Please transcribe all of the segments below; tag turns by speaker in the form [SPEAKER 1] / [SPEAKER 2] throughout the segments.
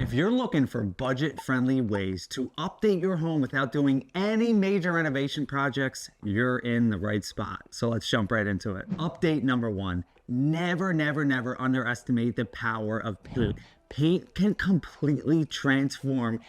[SPEAKER 1] If you're looking for budget-friendly ways to update your home without doing any major renovation projects, you're in the right spot. So let's jump right into it. Update number one, never, never, never underestimate the power of paint. Paint can completely transform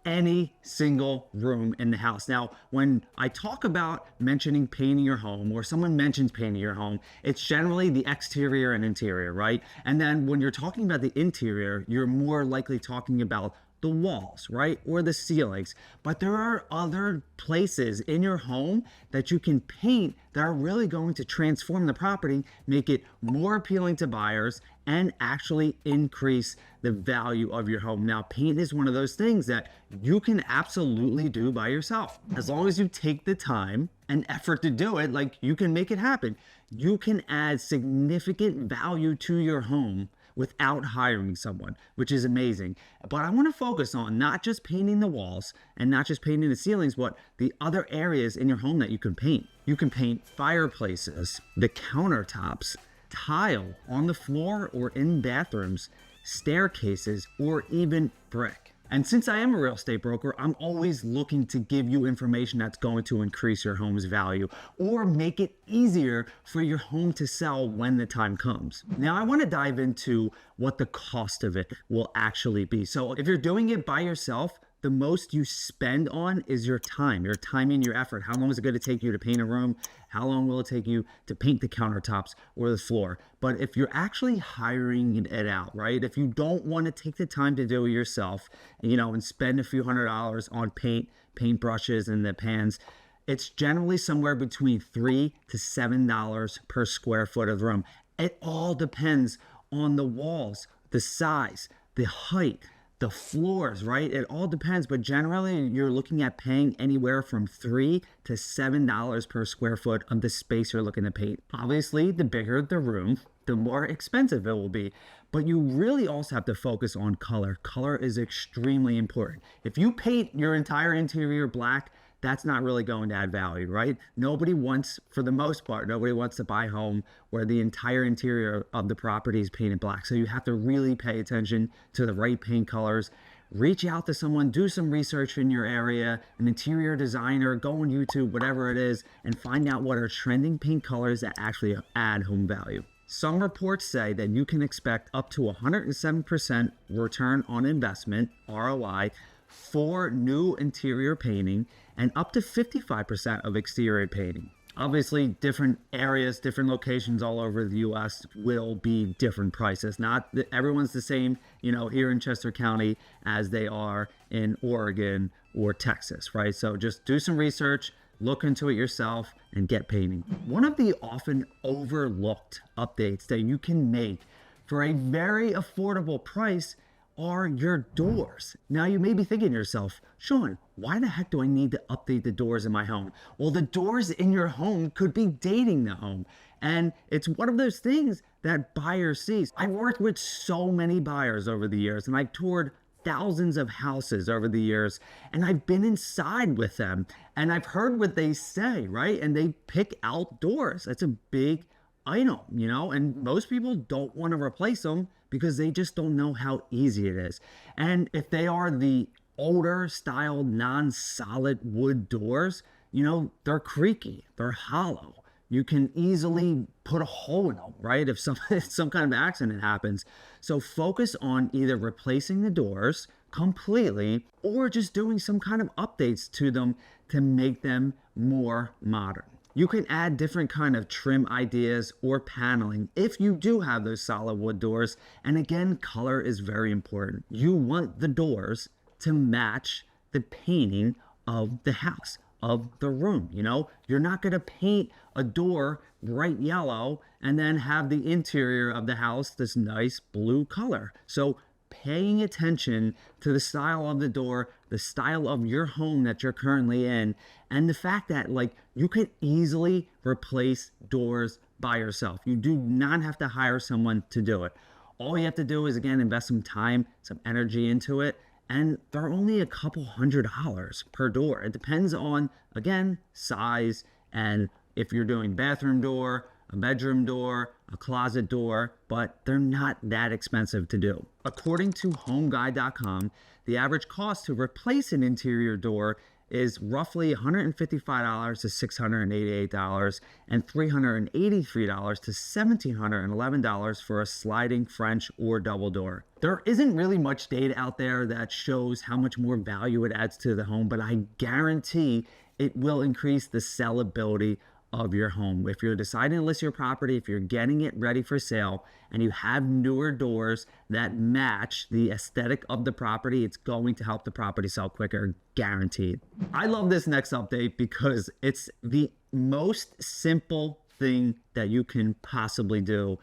[SPEAKER 1] any single room in the house. Now, when I talk about mentioning painting your home, or someone mentions painting your home, it's generally the exterior and interior, right? And then when you're talking about the interior, you're more likely talking about the walls, right? Or the ceilings. But there are other places in your home that you can paint that are really going to transform the property, make it more appealing to buyers, and actually increase the value of your home. Now, paint is one of those things that you can absolutely do by yourself. As long as you take the time and effort to do it, like, you can make it happen. You can add significant value to your home without hiring someone, which is amazing. But I want to focus on not just painting the walls and not just painting the ceilings, but the other areas in your home that you can paint. You can paint fireplaces, the countertops, tile on the floor or in bathrooms, staircases, or even brick. And since I am a real estate broker, I'm always looking to give you information that's going to increase your home's value or make it easier for your home to sell when the time comes. Now, I want to dive into what the cost of it will actually be. So if you're doing it by yourself, the most you spend on is your time and your effort. How long is it going to take you to paint a room? How long will it take you to paint the countertops or the floor? But if you're actually hiring it out, right? If you don't want to take the time to do it yourself, and spend a few $100s on paint brushes and the pans, it's generally somewhere between $3 to $7 per square foot of room. It all depends on the walls, the size, the height, the floors, right? It all depends, but generally you're looking at paying anywhere from $3 to $7 per square foot of the space you're looking to paint. Obviously, the bigger the room, the more expensive it will be. But you really also have to focus on color. Color is extremely important. If you paint your entire interior black, that's not really going to add value, right? For the most part, nobody wants to buy a home where the entire interior of the property is painted black. So you have to really pay attention to the right paint colors. Reach out to someone, do some research in your area, an interior designer, go on YouTube, whatever it is, and find out what are trending paint colors that actually add home value. Some reports say that you can expect up to 107% return on investment, ROI, for new interior painting and up to 55% of exterior painting. Obviously, different areas, different locations all over the US will be different prices. Not that everyone's the same, here in Chester County as they are in Oregon or Texas, right? So just do some research, look into it yourself, and get painting. One of the often overlooked updates that you can make for a very affordable price are your doors. Now, you may be thinking to yourself, Shawn, why the heck do I need to update the doors in my home? Well, the doors in your home could be dating the home. And it's one of those things that buyers see. I've worked with so many buyers over the years, and I've toured thousands of houses over the years, and I've been inside with them, and I've heard what they say, right? And they pick out doors. That's a big item, and most people don't want to replace them because they just don't know how easy it is. And if they are the older style, non-solid wood doors, they're creaky, they're hollow. You can easily put a hole in them, right? If some kind of accident happens. So focus on either replacing the doors completely or just doing some kind of updates to them to make them more modern. You can add different kind of trim ideas or paneling if you do have those solid wood doors. And again, color is very important. You want the doors to match the painting of the house, of the room. You're not going to paint a door bright yellow and then have the interior of the house this nice blue color. So paying attention to the style of the door, the style of your home that you're currently in, and the fact that you could easily replace doors by yourself. You do not have to hire someone to do it. All you have to do is, again, invest some time, some energy into it, and they're only a couple $100s per door. It depends on, again, size, and if you're doing bathroom door, a bedroom door, a closet door, but they're not that expensive to do. According to HomeGuide.com, the average cost to replace an interior door is roughly $155 to $688 and $383 to $1,711 for a sliding French or double door. There isn't really much data out there that shows how much more value it adds to the home, but I guarantee it will increase the sellability of your home. If you're deciding to list your property, if you're getting it ready for sale, and you have newer doors that match the aesthetic of the property, it's going to help the property sell quicker, guaranteed. I love this next update because it's the most simple thing that you can possibly do.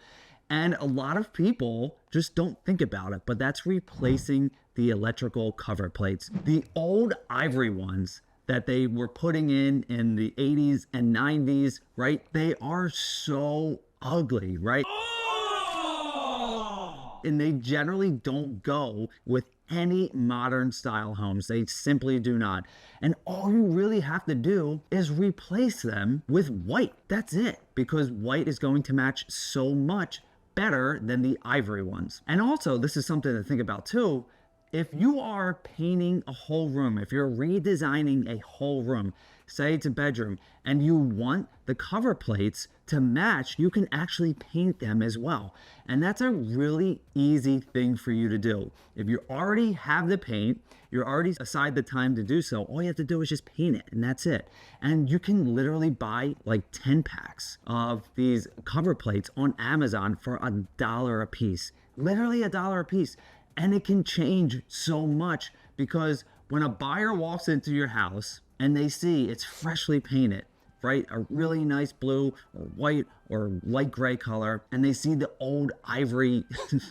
[SPEAKER 1] And a lot of people just don't think about it, but that's replacing the electrical cover plates. The old ivory ones that they were putting in the 80s and 90s, right? They are so ugly, right? And they generally don't go with any modern style homes. They simply do not. And all you really have to do is replace them with white. That's it, because white is going to match so much better than the ivory ones. And also, this is something to think about too. If you are painting a whole room, if you're redesigning a whole room, say it's a bedroom, and you want the cover plates to match, you can actually paint them as well. And that's a really easy thing for you to do. If you already have the paint, you're already aside the time to do so, all you have to do is just paint it, and that's it. And you can literally buy like 10 packs of these cover plates on Amazon for $1 a piece. Literally $1 a piece. And it can change so much, because when a buyer walks into your house and they see it's freshly painted, right? A really nice blue or white or light gray color, and they see the old ivory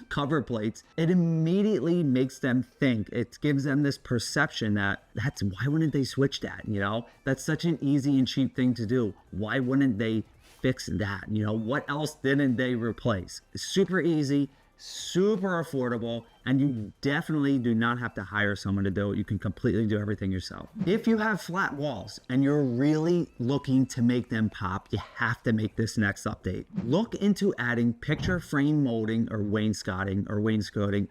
[SPEAKER 1] cover plates, it immediately makes them think, it gives them this perception that why wouldn't they switch that? You know, that's such an easy and cheap thing to do. Why wouldn't they fix that? You know, what else didn't they replace? It's super easy, super affordable, and you definitely do not have to hire someone to do it. You can completely do everything yourself. If you have flat walls and you're really looking to make them pop, you have to make this next update. Look into adding picture frame molding or wainscoting.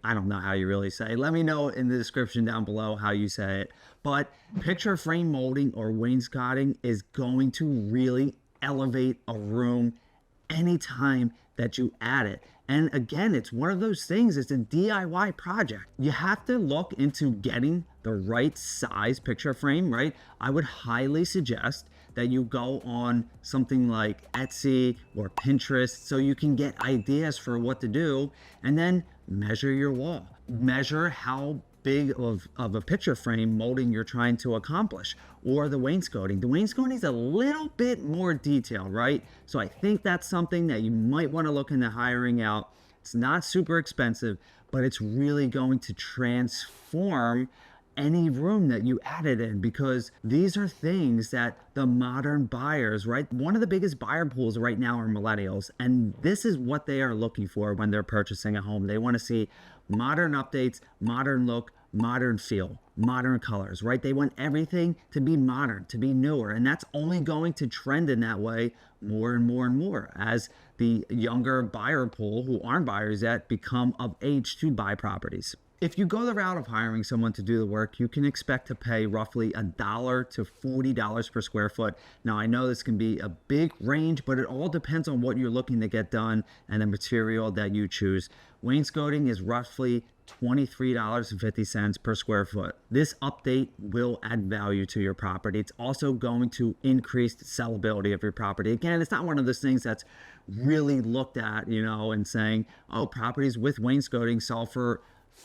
[SPEAKER 1] I don't know how you really say it. Let me know in the description down below how you say it. But picture frame molding or wainscoting is going to really elevate a room anytime that you add it. And again, it's one of those things, it's a DIY project. You have to look into getting the right size picture frame, right? I would highly suggest that you go on something like Etsy or Pinterest so you can get ideas for what to do, and then measure your wall. Measure how big of a picture frame molding you're trying to accomplish, or the wainscoting. The wainscoting is a little bit more detailed, right? So I think that's something that you might want to look into hiring out. It's not super expensive, but it's really going to transform any room that you added in, because these are things that the modern buyers, right? One of the biggest buyer pools right now are millennials, and this is what they are looking for when they're purchasing a home. They want to see modern updates, modern look, modern feel, modern colors, right? They want everything to be modern, to be newer, and that's only going to trend in that way more and more and more as the younger buyer pool who aren't buyers yet become of age to buy properties. If you go the route of hiring someone to do the work, you can expect to pay roughly $1 to $40 per square foot. Now, I know this can be a big range, but it all depends on what you're looking to get done and the material that you choose. Wainscoting is roughly $23.50 per square foot. This update will add value to your property. It's also going to increase the sellability of your property. Again, it's not one of those things that's really looked at, you know, and saying, oh, properties with wainscoting sell for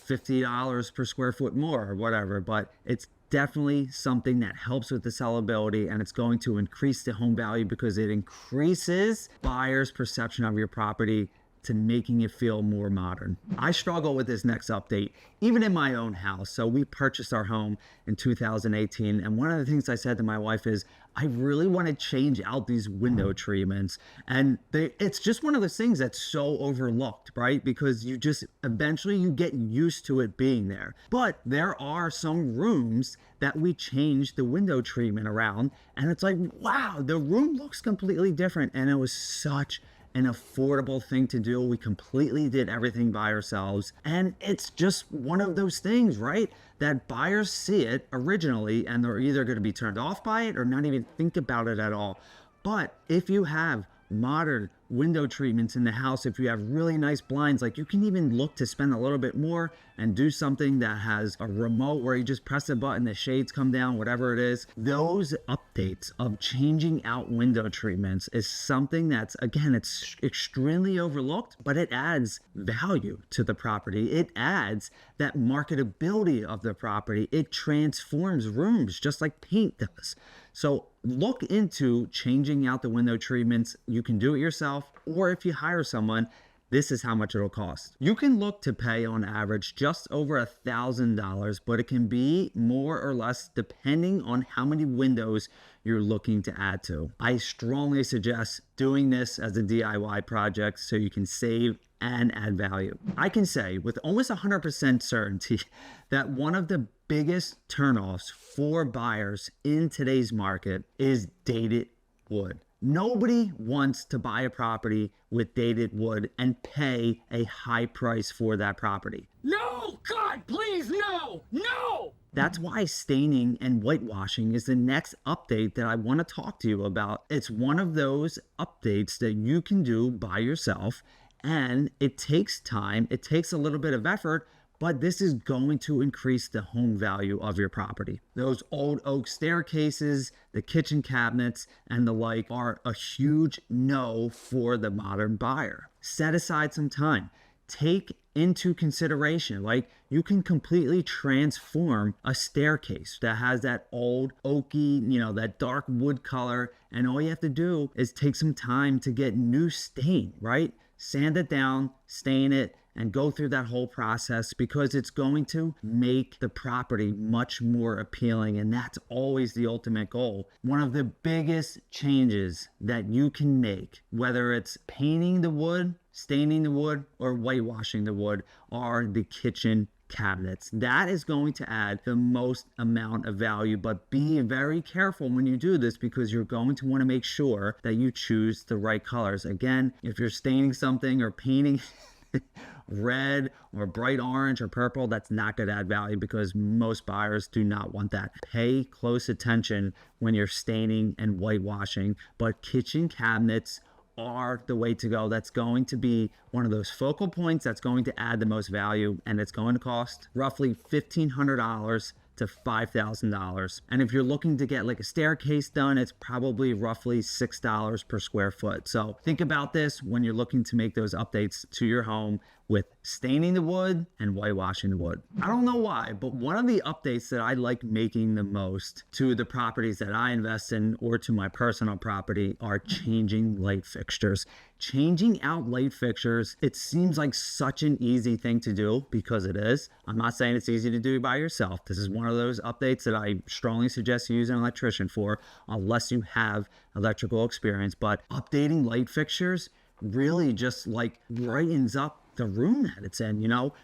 [SPEAKER 1] $50 per square foot more or whatever, but it's definitely something that helps with the sellability, and it's going to increase the home value because it increases buyers' perception of your property to making it feel more modern. I struggle with this next update, even in my own house. So we purchased our home in 2018. And one of the things I said to my wife is, I really want to change out these window treatments. And it's just one of those things that's so overlooked, right? Because you just eventually you get used to it being there. But there are some rooms that we changed the window treatment around. And it's like, wow, the room looks completely different. And it was such an affordable thing to do. We completely did everything by ourselves. And it's just one of those things, right? That buyers see it originally and they're either going to be turned off by it or not even think about it at all. But if you have modern window treatments in the house, if you have really nice blinds, like you can even look to spend a little bit more and do something that has a remote where you just press a button, the shades come down, whatever it is. Those updates of changing out window treatments is something that's, again, it's extremely overlooked, but it adds value to the property. It adds that marketability of the property. It transforms rooms just like paint does. So look into changing out the window treatments. You can do it yourself, or if you hire someone, this is how much it'll cost. You can look to pay on average just over $1,000, but it can be more or less depending on how many windows you're looking to add to. I strongly suggest doing this as a DIY project so you can save and add value. I can say with almost 100% certainty that one of the biggest turnoffs for buyers in today's market is dated wood. Nobody wants to buy a property with dated wood and pay a high price for that property.
[SPEAKER 2] No, God, please, no, no!
[SPEAKER 1] That's why staining and whitewashing is the next update that I want to talk to you about. It's one of those updates that you can do by yourself, and it takes time, it takes a little bit of effort, but this is going to increase the home value of your property. Those old oak staircases, the kitchen cabinets, and the like are a huge no for the modern buyer. Set aside some time. Take into consideration, like you can completely transform a staircase that has that old oaky, that dark wood color, and all you have to do is take some time to get new stain, right? Sand it down, stain it, and go through that whole process because it's going to make the property much more appealing, and that's always the ultimate goal. One of the biggest changes that you can make, whether it's painting the wood, staining the wood, or whitewashing the wood, are the kitchen cabinets. That is going to add the most amount of value, but be very careful when you do this because you're going to want to make sure that you choose the right colors. Again, if you're staining something or painting red or bright orange or purple, that's not going to add value because most buyers do not want that. Pay close attention when you're staining and whitewashing, but kitchen cabinets are the way to go. That's going to be one of those focal points that's going to add the most value, and it's going to cost roughly $1,500 to $5,000. And if you're looking to get like a staircase done, it's probably roughly $6 per square foot. So think about this when you're looking to make those updates to your home with staining the wood and whitewashing the wood. I don't know why, but one of the updates that I like making the most to the properties that I invest in or to my personal property are changing light fixtures. Changing out light fixtures, it seems like such an easy thing to do because it is. I'm not saying it's easy to do by yourself. This is one of those updates that I strongly suggest you use an electrician for unless you have electrical experience. But updating light fixtures really just like brightens up the room that it's in.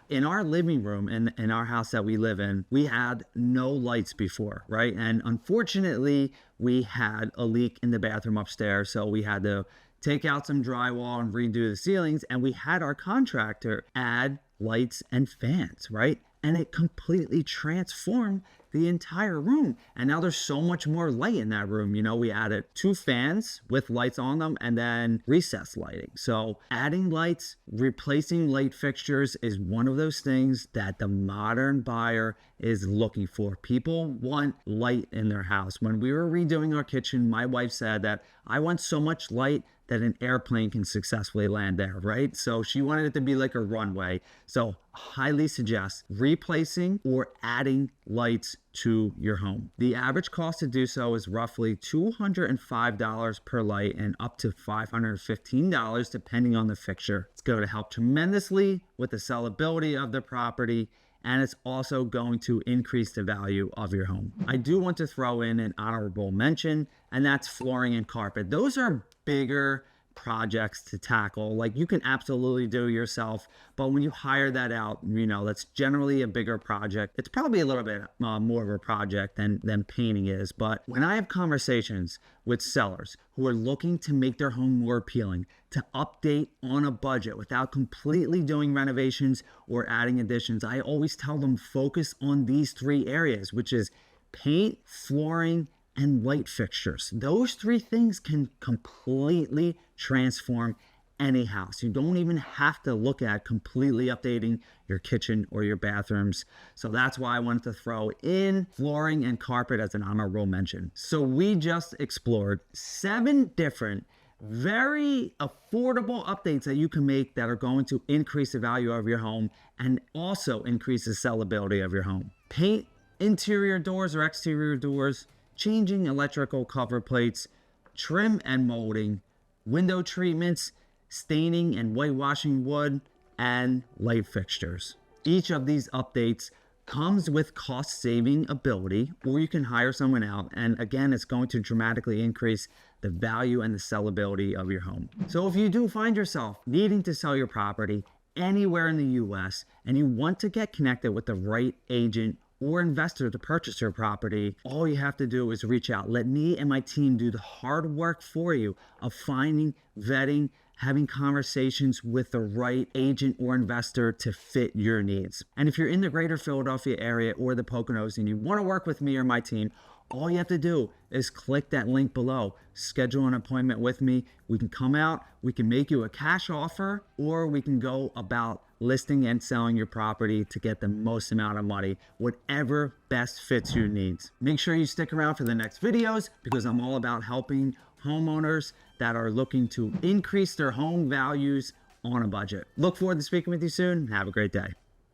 [SPEAKER 1] In our living room in our house that we live in, we had no lights before, right? And unfortunately, we had a leak in the bathroom upstairs, so we had to take out some drywall and redo the ceilings, and we had our contractor add lights and fans, right? And it completely transformed the entire room. And now there's so much more light in that room. We added 2 fans with lights on them and then recessed lighting. So adding lights, replacing light fixtures is one of those things that the modern buyer is looking for. People want light in their house. When we were redoing our kitchen, my wife said that I want so much light that an airplane can successfully land there, right? So she wanted it to be like a runway. So highly suggest replacing or adding lights to your home. The average cost to do so is roughly $205 per light and up to $515 depending on the fixture. It's going to help tremendously with the sellability of the property, and it's also going to increase the value of your home. I do want to throw in an honorable mention, and that's flooring and carpet. Those are bigger projects to tackle. Like, you can absolutely do yourself, but when you hire that out, that's generally a bigger project. It's probably a little bit more of a project than painting is. But when I have conversations with sellers who are looking to make their home more appealing, to update on a budget without completely doing renovations or adding additions, I always tell them focus on these 3 areas, which is paint, flooring, and light fixtures. Those 3 things can completely transform any house. You don't even have to look at completely updating your kitchen or your bathrooms. So that's why I wanted to throw in flooring and carpet as an honorable mention. So we just explored 7 different, very affordable updates that you can make that are going to increase the value of your home and also increase the sellability of your home. Paint interior doors or exterior doors, changing electrical cover plates, trim and molding, window treatments, staining and whitewashing wood, and light fixtures. Each of these updates comes with cost saving ability, or you can hire someone out. And again, it's going to dramatically increase the value and the sellability of your home. So if you do find yourself needing to sell your property anywhere in the US and you want to get connected with the right agent or investor to purchase your property, all you have to do is reach out. Let me and my team do the hard work for you of finding, vetting, having conversations with the right agent or investor to fit your needs. And if you're in the greater Philadelphia area or the Poconos and you want to work with me or my team, all you have to do is click that link below, schedule an appointment with me. We can come out, we can make you a cash offer, or we can go about listing and selling your property to get the most amount of money, whatever best fits your needs. Make sure you stick around for the next videos because I'm all about helping homeowners that are looking to increase their home values on a budget. Look forward to speaking with you soon. Have a great day.